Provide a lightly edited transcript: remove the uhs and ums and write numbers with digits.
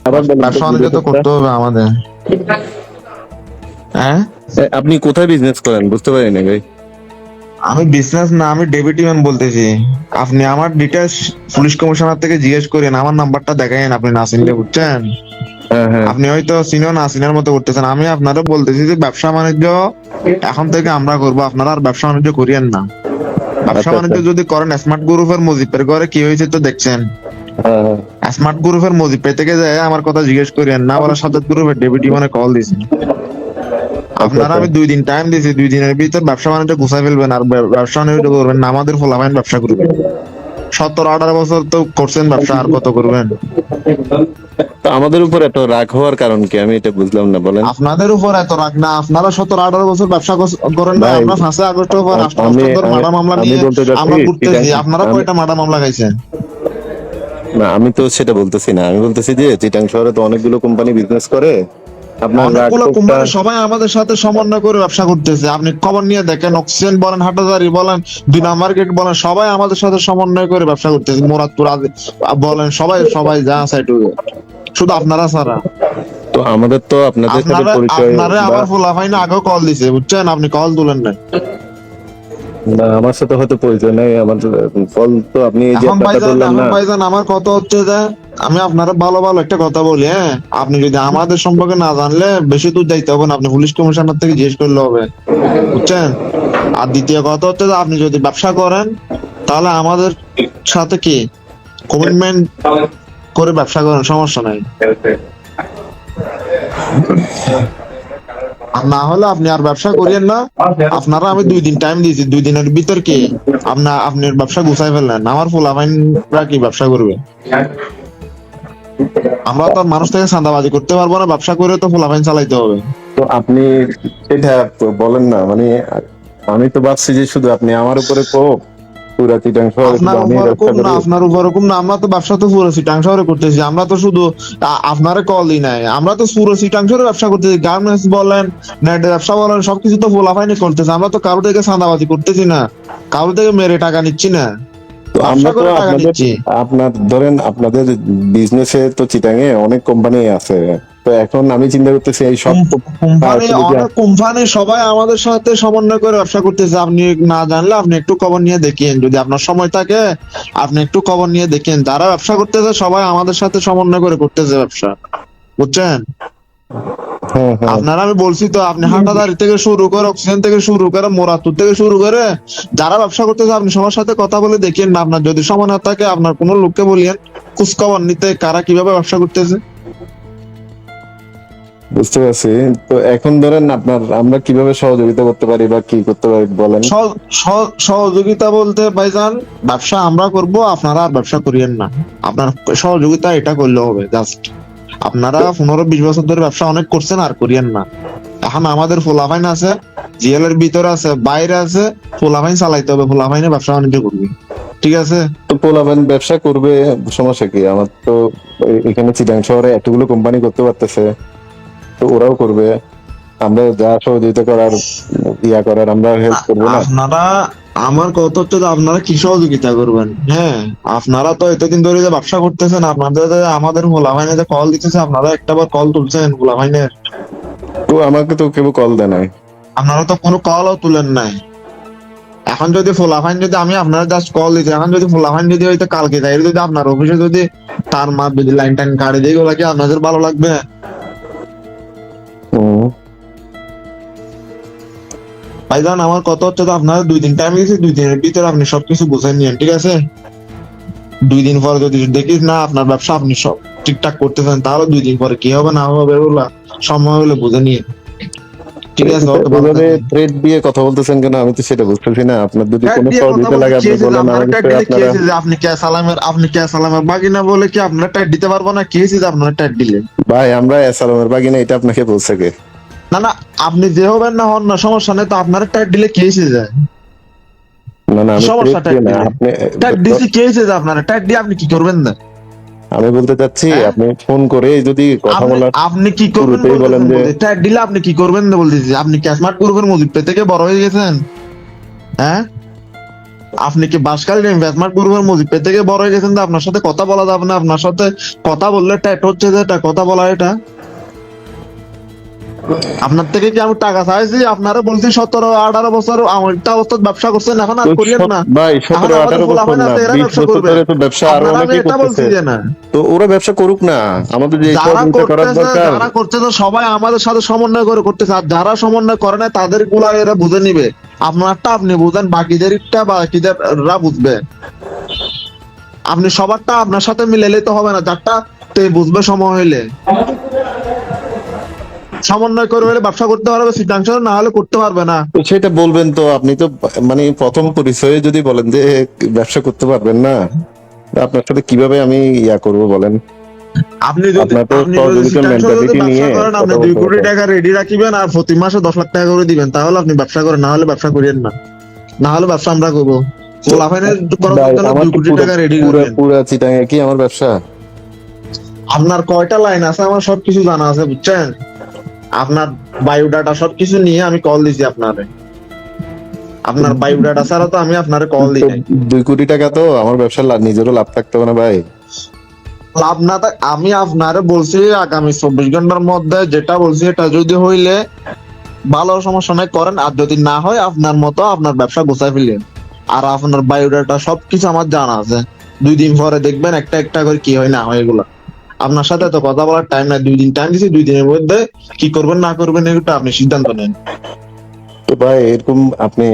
আবার বলেন তো ব্যবসা বাণিজ্য তো বিদেশেরটা। করতে হবে আমাদের। হ্যাঁ, আপনি কোথায় বিজনেস করেন বুঝতে পারি না ভাই। আমি বিজনেস না, আমি ডেবিটি ম্যান বলতেছি। আপনি আমার ডিটেলস পুলিশ কমিশনার থেকে জিজ্ঞেস করেন, আমার নাম্বারটা দেখাইন আপনি না চিনলে, বুঝছেন? হ্যাঁ হ্যাঁ। আপনি হয়তো চিনো না চিনার মতো করতেছেন। আমি আপনারা বলতেছি যে ব্যবসা বাণিজ্য এখন থেকে আমরা করবো, আপনারা আর ব্যবসা বাণিজ্য করিয়েন না। ব্যবসা আচ্ছা আচ্ছা। বাণিজ্য যদি করেন, স্মার্ট গ্রুপের মুজিবের ঘরে কি হয়েছে তো দেখছেন। হ্যাঁ হ্যাঁ। স্মার্ট গ্রুপের মুজিব থেকে যায় আমার কথা জিজ্ঞেস করেন না, বলে সাজ্জাদ গ্রুপের ডেবিটি মানে কল দিয়েছেন। আচ্ছা আপনারা আচ্ছা। আমি 2 দিন টাইম দিয়েছি, 2 দিনের ভিতর ব্যবসা বাণিজ্য গুছাই ফেলবেন, আর ব্যবসা বাণিজ্য করবেন না আমাদের ফলাফাইন ব্যবসা করবেন। 17-18 বছর তো করছেন ব্যবসা, আর কত করবেন? তো আমাদের উপর এত রাগ হওয়ার কারণ কি আমি এটা বুঝলাম না, বলেন। আপনাদের উপর এত রাগ না, আপনারা 17-18 বছর ব্যবসা করেন না। ভাই আমরা 5ই আগস্টের পর রাষ্ট্র আমি হস্তান্তর আমি মামলা মামলা আমি নিয়ে বলতে চাচ্ছি আমরা ঘুরতেছি। আপনারা আমি কয়টা মামলা মামলা খাইছেন? না, আমি তো সেটা বলতেছি না, আমি বলতেছি যে চিটাং শহরে তো অনেকগুলো কোম্পানি বিজনেস করে, আপনার রাগ অনেকগুলো ক্ষোভটা। কোম্পানি সবাই আমাদের সাথে সমন্বয় করে ব্যবসা করতেছে। আপনি খবর নিয়ে দেখেন, অক্সিজেন বলেন, হাটাজারি বলেন, 2 নাম্বার গেট বলেন, সবাই আমাদের সাথে সমন্বয় করে ব্যবসা করতেছে। মুরাদপুর বলেন, সবাই সবাই যা সাইড, শুধু আপনারা ছাড়া। তো আমাদের তো আপনাদের সাথে পরিচয় আপনারে বা আমার ফুলাফাইন আগেও কল দিছে, বুঝছেন? আপনি কল তুলেন না। না, আমার সাথে হয়তো পরিচয় নাই আমার। ফল তো আপনি এই যে ব্যাপারটা ধরলেন এখন না। ভাইজান আমার কথা হচ্ছে যে আমি আপনারা ভালো ভালো একটা কথা বলি, হ্যাঁ? আপনি যদি আমাদের সম্পর্কে না জানলে বেশি দূর যাইতে হবে না, আপনি পুলিশ কমিশনার থেকে জিজ্ঞেস করলে হবে, বুঝছেন? আর দ্বিতীয় কথা হচ্ছে যে আপনি যদি ব্যবসা করেন, তাহলে আমাদের সাথে কি কমিটমেন্ট করে ব্যবসা করেন, সমস্যা নাই। আর না হলে আপনি আর ব্যবসা করিয়েন না। আপনারা আমি 2 দিন টাইম দিয়েছি, 2 দিনের ভিতর কি আপনার ব্যবসা গুছাই ফেললেন, আমার ফুলাফাইনরা কি ব্যবসা করবে? আমরা তো আর মানুষ থেকে চাঁদাবাজি করতে পারবো না, ব্যবসা করে তো ফুলাফাইন চালাইতে হবে। তো আপনি সেটা তো বলেন না, মানে আমি তো ভাবছি যে শুধু আপনি আমার উপরে কোপ, পুরা চিটাং শহরে শুধু আপনার আমি উপর ব্যবসা কম না, করি। আপনার উপর কম না। আমরা তো ব্যবসা তো পুরো চিটাং শহরে করতেছি। আমরা তো শুধু আপনারে কলই নাই, আমরা তো পুরো চিটাং শহরে ব্যবসা করতেছি। গার্মেন্টস বলেন, নেটের ব্যবসা বলেন, সবকিছু তো ফুলাফাইনি করতেছে। আমরা তো কারো থেকে চাঁদাবাজি করতেছি না, কারো থেকে মেরে টাকা নিচ্ছি না, তো ব্যবসা আমরা তো করে টাকা আপনাদের, নিচ্ছি। আপনার ধরেন আপনাদের বিজনেসে তো চিটাঙে অনেক কোম্পানি আছে। তো এখন আমি চিন্তা করতেছি এই সব কোম্পানি, যদি অনেক কোম্পানি সবাই আমাদের সাথে সমন্বয় করে ব্যবসা করতেছে। আপনি না জানলে আপনি একটু খবর নিয়ে দেখেন, যদি আপনার সময় থাকে আপনি একটু খবর নিয়ে দেখেন। যারা ব্যবসা করতেছে সবাই আমাদের সাথে সমন্বয় করে করতেছে ব্যবসা, বুঝছেন? হ্যাঁ হ্যাঁ। আপনারা আমি বলছি তো, আপনি হাটাদারি থেকে শুরু করে, অক্সিজেন থেকে শুরু করে, মোরাদপুর থেকে শুরু করে যারা ব্যবসা করতেছে আপনি সবার সাথে কথা বলে দেখেন না। আপনার যদি সময় না থাকে আপনার কোনো লোককে বলিয়েন খোঁজ খবর নিতে, কারা কিভাবে ব্যবসা করতেছে। বুঝতে পারছি। তো এখন ধরেন আপনার আমরা কিভাবে সহযোগিতা করতে পারি বা কি করতে পারি বলেন। সহযোগিতা বলতে ভাইজান, ব্যবসা আমরা করব, আপনারা আর ব্যবসা করিয়েন না। আপনার সহযোগিতা এটা করলে হবে জাস্ট। আপনারা 15-20 বছর ধরে ব্যবসা অনেক করছেন, আর করিয়েন না। এখন আমাদের ফুলাফাইন আছে, জিএল এর ভিতরে আছে, বাইরে আছে, ফুলাফাইন চালাইতে হবে, ফুলাফাইনে ব্যবসা বাণিজ্য করবে, ঠিক আছে? তো পোলাপান ব্যবসা করবে, সমস্যা কি? আমার তো এখানে চিটাং শহরে এতগুলো কোম্পানি করতে পারতেছে, তো ওরাও করবে। আমরা যা সহযোগিতা করার, ইয়া করার আমরা হেল্প করবো না? আপনারা, আমার কথা হচ্ছে যে আপনারা কি সহযোগিতা করবেন? হ্যাঁ, আপনারা তো এতদিন ধরে যে ব্যবসা করতেছেন, আপনাদের আমাদের ফুলাফাইনে যে কল দিতেছে, আপনারা একটাবার কল তুলছেন ফুলাফাইনের? তো আমাকে তো কেউ কল দেয় নাই। আপনারা তো কোনো কলও তুলেন নাই। এখন যদি ফুলাফাইন, যদি আমি আপনারা জাস্ট কল দিচ্ছি, এখন যদি ফুলাফাইন যদি হয়তো কালকে যাই, যদি আপনার অফিসে যদি তার মা যদি লাইন টাইন কাটে দিয়ে, ওগুলা কি আপনাদের ভালো লাগবে? হুম। ভাইজান আমার কথা হচ্ছে, তো আপনারা 2 দিন টাইম দিয়েছি, 2 দিনের ভিতরে আপনি সবকিছু বুঝে নিয়েন, ঠিক আছে? 2 দিন পরে যদি দেখিস না আপনার ব্যবসা আপনি সব ঠিকঠাক করতেছেন, তাহলে 2 দিন পরে কি হবে না হবে ওগুলা সময় হলে বুঝে নিয়ে, ঠিক আছে? ওকে, ভালো ওইভাবে থাকেন। থ্রেট দিয়ে কথা বলতেছেন কেন? আমি তো সেটা বুঝতেছি না। আপনার যদি ট্যাগ কোনো দিয়ে কথা সহযোগিতা বলতে লাগে কি আপনি হয়েছে যে বলেন আপনারা আমাকে, ট্যাগ তো দিলে কি আপনারা। হয়েছে যে আপনি কে সালামের বাগিনা বলে কি আপনারা ট্যাগ দিতে পারবো না? কি হয়েছে যে আপনারা ট্যাগ দিলে? ভাই আমরা সালামের বাগিনা, এটা আপনাকে বলছে কে? না না, আপনি যে হবেন না হন না, সমস্যা নেই তো। আপনারা ট্যাগ দিলে কি হয়েছে যায়? না না, কি আমি সমস্যা থ্রেট ট্যাগ দিয়ে না দিলে? আপনি। ট্যাগ দিছি কি হয়েছে যে আপনারা ট্যাগ দিয়ে আপনি কি করবেন না? আমি বলতে চাচ্ছি হ্যাঁ, আপনি ফোন করে যদি কথা আপনি বলার আপনি কি করবেন শুরুতেই বলেন বলতেছেন? যে বলতে ট্যাগ দিলে আপনি কি করবেন না বলতেছি। আপনি কি স্মার্ট গ্রুপের মজিদ থেকে বড় হয়ে গেছেন? হ্যাঁ, আপনি কি বাসকালীন ইনভেস্টমেন্ট গ্রুপের মুজিবের থেকে বড় হয়ে গেছেন যে আপনার সাথে কথা বলা যাবে না, আপনার সাথে কথা বললে ট্যাট হচ্ছে যে এটা কথা বলা এটা। আপনার থেকে কি আমি টাকা চাইছি? আপনারা বলছি 17-18 বছর আমারটা অবস্থা ব্যবসা করছেন, এখন আর করিয়েন না। ভাই এখন 17-18 আমাদের বছর পোলাপাইন না, আছে, এরা 20 ব্যবসা বছর করবে। ধরে তো ব্যবসা আরো আপনারা আমি অনেকেই এটা বলছি করতেছে। যে না, তো ওরা ব্যবসা করুক না, আমাদের যে যারা সহযোগিতা করার করতেছে দরকার। যারা করতেছে সবাই আমাদের সাথে সমন্বয় করে করতেছে, আর যারা সমন্বয় করে না তাদের গুলা এরা বুঝে নিবে। আপনারটা আপনি বুঝেন, বাকিদেরটা বাকিদেররা বুঝবে। আপনি সবারটা আপনার সাথে মিলাইলে তো হবে না, যারটা তে বুঝবে সময় হইলে। সমন্বয় করে হলে ব্যবসা করতে পারবে, সিদ্ধান্ত না হলে করতে পারবে না। তো সেটা বলবেন তো, আপনি তো মানে প্রথম পরিচয়ে যদি বলেন যে ব্যবসা করতে পারবেন না, আপনার সাথে কিভাবে আমি ইয়া করব বলেন? আপনি যদি আপনার তো আপনি যদি সহযোগিতার সিদ্ধান্ত যদি মেন্টালিটি ব্যবসা নিয়ে করেন, আপনি কথা 2 বলতে কোটি হবে। টাকা রেডি রাখিবেন আর প্রতি মাসে 10 লাখ টাকা করে দিবেন, তাহলে আপনি ব্যবসা করেন, না হলে ব্যবসা করিয়েন না। না হলে ব্যবসা আমরা করবো। লাফাইনের করার ভাই, জন্য আমার 2 কি কোটি টাকা রেডি পুরো করবেন। পুরো চিটাঙে কি আমার ব্যবসা? আপনার কয়টা লাইন আছে আমার সবকিছু জানা আছে, বুঝছেন? আপনার বায়োডাটা সবকিছু নিয়ে আমি কল দিছি আপনারে। আপনার বায়োডাটা ছাড়া তো আমি আপনারে কল দিই তো নাই। 2 কোটি টাকা তো আমার ব্যবসার নিজেরও লাভ থাকতে হবে না ভাই? লাভ না থাক, আমি আপনারে বলছি আগামী 24 ঘন্টার মধ্যে যেটা বলছি এটা যদি হইলে ভালো, সমস্যা নাই করেন, আর যদি না হয় আপনার মতো আপনার ব্যবসা গোছায় ফেলেন। আর আপনার বায়োডাটা সবকিছু আমার জানা আছে। 2 দিন পরে দেখবেন একটা একটা করে কি হয় না হয় এগুলা। আপনার সাথে তো কথা বলার টাইম নাই, 2 দিন টাইম দিছি, 2 দিনের মধ্যে কি করবেন না করবেন এটা আপনি সিদ্ধান্ত নেন। তো ভাই এরকম আপনি